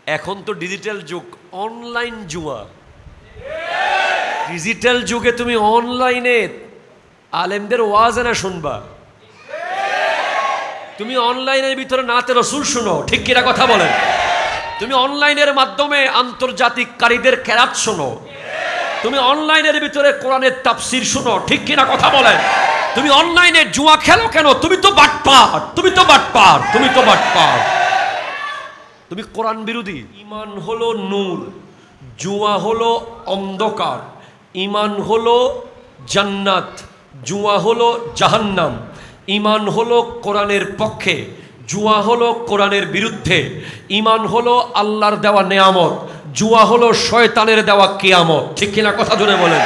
এখন তো ডিজিটাল যুগ, অনলাইন জুয়া। ডিজিটাল যুগে তুমি অনলাইনে আলেমদের ওয়াজ না শুনবা, তুমি অনলাইনের ভিতরে নাতে রসুল শুনো, ঠিক কিনা কথা বলেন? তুমি অনলাইনের মাধ্যমে আন্তর্জাতিক কারীদের কেরাত শোনো, তুমি অনলাইনের ভিতরে কোরআনের তাফসীর শুনো, ঠিক কিনা কথা বলেন? তুমি অনলাইনে জুয়া খেলো কেন? তুমি তো বাটপার, তুমি তো বাটপার, তুমি তো বাটপার, তুমি কোরআন বিরোধী। ঈমান হলো নূর, জুয়া হলো অন্ধকার। ঈমান হলো জান্নাত, জুয়া হলো জাহান্নাম। ঈমান হলো কোরআনের পক্ষে, জুয়া হলো কোরআনের বিরুদ্ধে। ঈমান হলো আল্লাহর দেওয়া নেয়ামত, জুয়া হলো শয়তানের দেওয়া কিয়ামত, ঠিক কিনা কথা জোরে বলেন?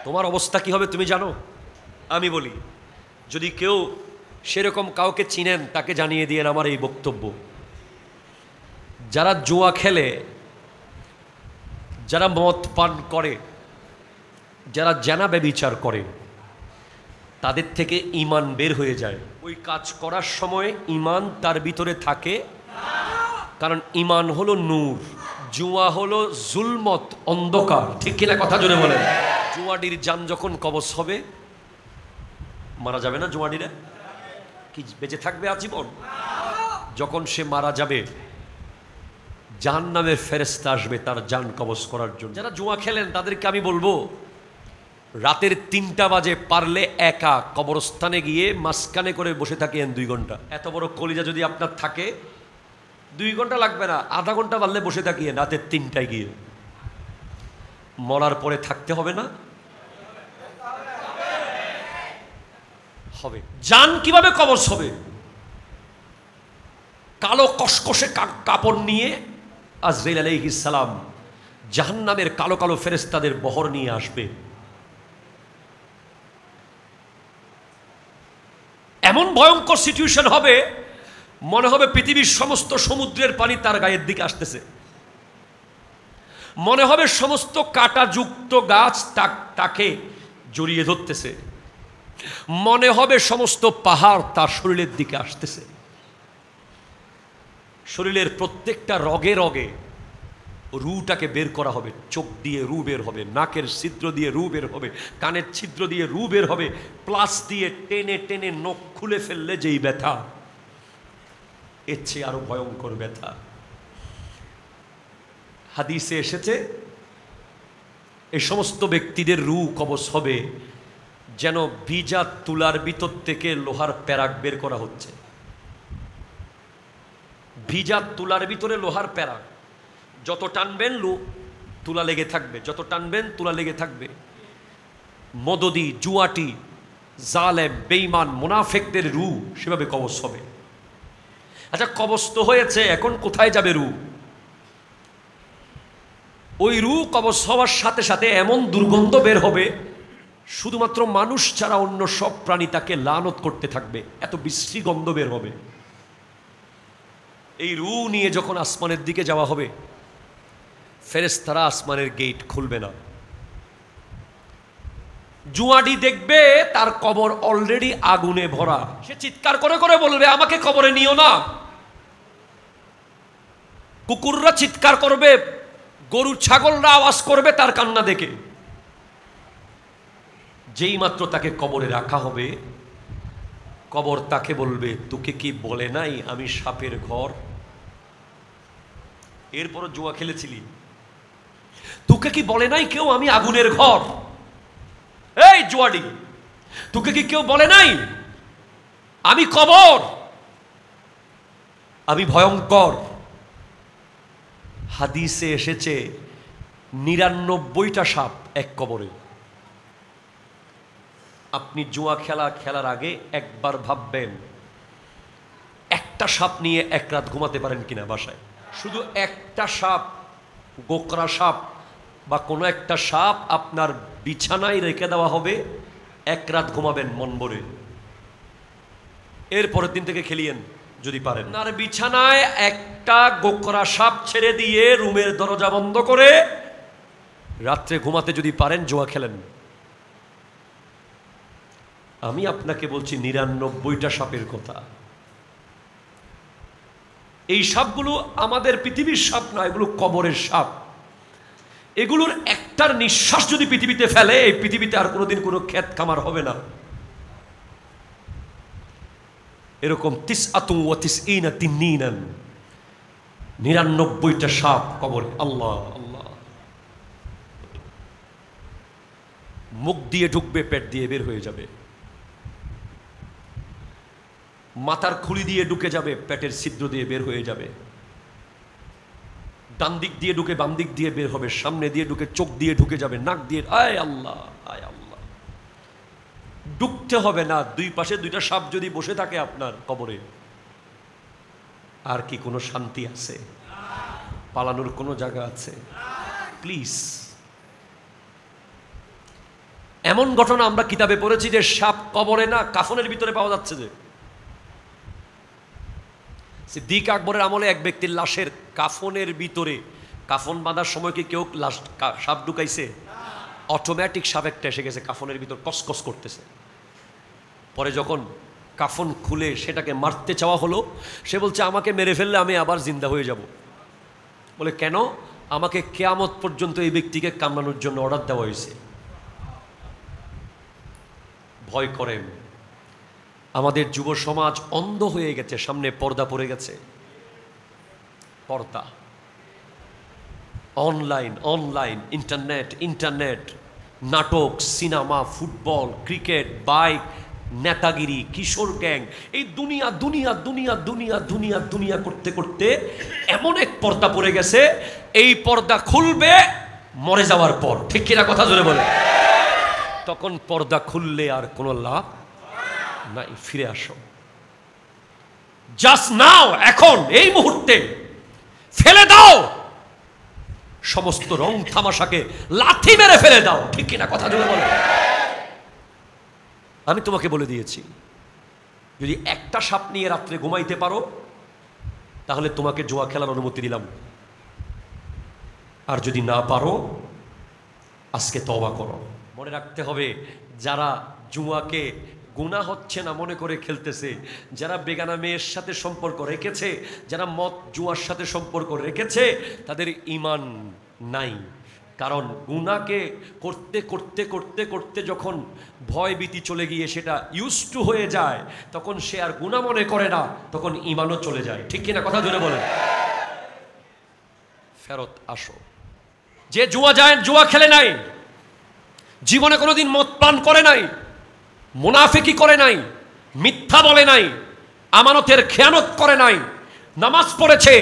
তোমার অবস্থা কি হবে তুমি জানো? আমি বলি, যদি কেউ সেরকম কাউকে চিনেন তাকে জানিয়ে দিয়েন আমার এই বক্তব্য। যারা জুয়া খেলে, যারা মদ পান করে, যারা জেনা ব্যভিচার করে, তাদের থেকে ঈমান বের হয়ে যায়। ওই কাজ করার সময় ঈমান তার ভিতরে থাকে, কারণ ঈমান হলো নূর, জুয়া হলো জুলমত, অন্ধকার, ঠিক কিনা কথা জোরে বলেন? জুয়াডির জান যখন কবজ হবে, মারা যাবে না জুয়াডিরা? কি বেঁচে থাকবে আজীবন? যখন সে মারা যাবে, জাহান্নামের ফেরেশতা আসবে তার জান কবজ করার জন্য। যারা জুয়া খেলেন তাদেরকে আমি বলবো, রাতের 3টা বাজে পারলে একা কবরস্থানে গিয়ে মাঝখানে করে বসে থাকেন 2 ঘন্টা। এত বড় কলিজা যদি আপনার থাকে, 2 ঘন্টা লাগবে না, আধা ঘন্টা পারলে বসে থাকিয়ে রাতের 3টায় গিয়ে। মরার পরে থাকতে হবে না? হবে। জান কিভাবে কবজ হবে? কালো কসকসে কাপড় নিয়ে আজরাইল আলাইহিস সালাম জাহান্নামের কালো কালো ফেরেশতাদের বহর নিয়ে আসবে। এমন ভয়ঙ্কর সিচুয়েশন হবে, মনে হবে পৃথিবীর সমস্ত সমুদ্রের পানি তার গায়ের দিকে আসতেছে, মনে হবে সমস্ত কাঁটাযুক্ত গাছ তাকে জড়িয়ে ধরতেছে, মনে হবে সমস্ত পাহাড় তার শরীরের দিকে আসতেছে। শরীরের প্রত্যেকটা রগে রগে রুটাকে বের করা হবে, চোখ দিয়ে রু বের হবে, নাকের ছিদ্র দিয়ে রু বের হবে, কানের ছিদ্র দিয়ে রু বের হবে, প্লাস দিয়ে টেনে টেনে নখ খুলে ফেললে যেই ব্যথা, এর চেয়ে আরো ভয়ঙ্কর ব্যথা। হাদিসে এসেছে, এই সমস্ত ব্যক্তিদের রু কবজ হবে যেন ভিজা তুলার ভিতর থেকে লোহার প্যারাক বের করা হচ্ছে। ভিজা তুলার ভিতরে লোহার প্যারাক, যত টানবেন তুলা লেগে থাকবে, যত টানবেন তুলা লেগে থাকবে। মদদি, জুয়াটি, জালেম, বেঈমান, মুনাফিকদের রু সেভাবে কবজ হবে। আচ্ছা, কবজ তো হয়েছে, এখন কোথায় যাবে রু? ওই রু কবজ হওয়ার সাথে সাথে এমন দুর্গন্ধ বের হবে, শুধুমাত্র মানুষ ছাড়া অন্য সব প্রাণী তাকে লানত করতে থাকবে, এত বিশ্রী গন্ধ বের হবে। এই রু নিয়ে যখন আসমানের দিকে যাওয়া হবে, ফেরেশতারা আসমানের গেট খুলবে না। জুয়াডি দেখবে তার কবর অলরেডি আগুনে ভরা, সে চিৎকার করে করে বলবে, আমাকে কবরে নিও না। কুকুররা চিৎকার করবে, গরু ছাগলরা আওয়াজ করবে তার কান্না দেখে। যেই মাত্র তাকে কবরে রাখা হবে, কবর তাকে বলবে, তোকে কি বলে নাই আমি সাপের ঘর? এরপরও জুয়া খেলেছিলি? তোকে কি বলে নাই কেউ আমি আগুনের ঘর? এই জুয়াডি, তোকে কি কেউ বলে নাই আমি কবর, আমি ভয়ঙ্কর? হাদিসে এসেছে 99টা সাপ এক কবরে। আপনি জুয়া খেলার আগে একবার ভাববেন, একটা সাপ নিয়ে এক রাত ঘুমাতে পারেন কিনা বাসায়? শুধু একটা সাপ, গোকরা সাপ বা কোনো একটা সাপ আপনার বিছানায় রেখে দেওয়া হবে, এক রাত ঘুমাবেন মন ভরে। এরপরের দিন থেকে খেলিয়েন যদি পারেন। আর বিছানায় একটা গোকরা সাপ ছেড়ে দিয়ে রুমের দরজা বন্ধ করে রাত্রে ঘুমাতে যদি পারেন, জুয়া খেলেন। আমি আপনাকে বলছি 99টা সাপের কথা। এই সাপগুলো আমাদের পৃথিবীর সাপ না, এগুলো কবরের সাপ। এগুলোর একটার নিঃশ্বাস যদি পৃথিবীতে ফেলে, এই পৃথিবীতে আর কোনোদিন কোনো ক্ষেত খামার হবে না। এরকম 99টা সাপ কবরে। আল্লাহ আল্লাহ। মুখ দিয়ে ঢুকবে, পেট দিয়ে বের হয়ে যাবে, মাথার খুলি দিয়ে ঢুকে যাবে, পেটের ছিদ্র দিয়ে বের হয়ে যাবে, ডান দিক দিয়ে ঢুকে বাম দিক দিয়ে বের হবে, সামনে দিয়ে ঢুকে চোখ দিয়ে ঢুকে যাবে, নাক দিয়ে। আয় আল্লাহ, আয় আল্লাহ। ঢুকতে হবে না। দুই পাশে দুইটা সাপ যদি বসে থাকে আপনার কবরে, আর কি কোনো শান্তি আছে? পালানোর কোনো জায়গা আছে? প্লিজ। এমন ঘটনা আমরা কিতাবে পড়েছি যে সাপ কবরে না, কাফনের ভিতরে পাওয়া যাচ্ছে। যে সিদ্দিক আকবরের আমলে এক ব্যক্তির লাশের কাফনের ভিতরে, কাফন বাঁধার সময় কি কেউ লাশ সাপ ঢুকাইছে? অটোমেটিক সাপ একটা এসে গেছে কাফনের ভিতর, কসকস করতেছে। পরে যখন কাফন খুলে সেটাকে মারতে চাওয়া হলো, সে বলছে আমাকে মেরে ফেললে আমি আবার জিন্দা হয়ে যাব। বলে কেন? আমাকে কিয়ামত পর্যন্ত এই ব্যক্তিকে কামড়ানোর জন্য অর্ডার দেওয়া হয়েছে। ভয় করেন। আমাদের যুব সমাজ অন্ধ হয়ে গেছে, সামনে পর্দা পড়ে গেছে। পর্দা, অনলাইন অনলাইন, ইন্টারনেট, নাটক, সিনেমা, ফুটবল, ক্রিকেট, বাইক, নেতাগিরি, কিশোর গ্যাং, এই দুনিয়া দুনিয়া দুনিয়া দুনিয়া দুনিয়া দুনিয়া করতে করতে এমন এক পর্দা পড়ে গেছে, এই পর্দা খুলবে মরে যাওয়ার পর। ঠিক কিনা কথা জোরে বলে? তখন পর্দা খুললে আর কোনো লাভ নাই। ফিরে আসো, জাস্ট নাও, এখন এই মুহূর্তে ফেলে দাও সমস্ত রং তামাশাকে, লাথি মেরে ফেলে দাও। ঠিক কিনা কথা জোরে বলে? আমি তোমাকে বলে দিয়েছি, যদি একটা সাপ নিয়ে রাত্রে ঘুমাইতে পারো, তাহলে তোমাকে জুয়া খেলার অনুমতি দিলাম। আর যদি না পারো, আজকে তওবা করো। মনে রাখতে হবে, যারা জুয়াকে গুনাহ হচ্ছে না মনে করে খেলতেছে, যারা বেগানা মেয়ের সাথে সম্পর্ক রেখেছে, যারা মদ জুয়ার সাথে সম্পর্ক রেখেছে, তাদের ঈমান নাই। কারণ গুনাহকে করতে করতে করতে করতে যখন ভয় ভীতি চলে গিয়ে সেটা ইউজ টু হয়ে যায়, তখন সে আর গুনাহ মনে করে না, তখন ঈমানও চলে যায়। ঠিক কিনা কথা জোরে বলেন? ফেরত আসো। যে জুয়া খেলে নাই, জীবনে কোনোদিন মদ পান করে নাই, মুনাফিকি করে নাই, মিথ্যা বলে নাই, আমানতের খেয়ানত করে নাই, নামাজ পড়েছে,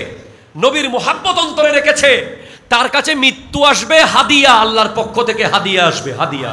নবীর মুহাব্বত অন্তরে রেখেছে, তার কাছে মৃত্যু আসবে হাদিয়া, আল্লাহর পক্ষ থেকে হাদিয়া আসবে, হাদিয়া।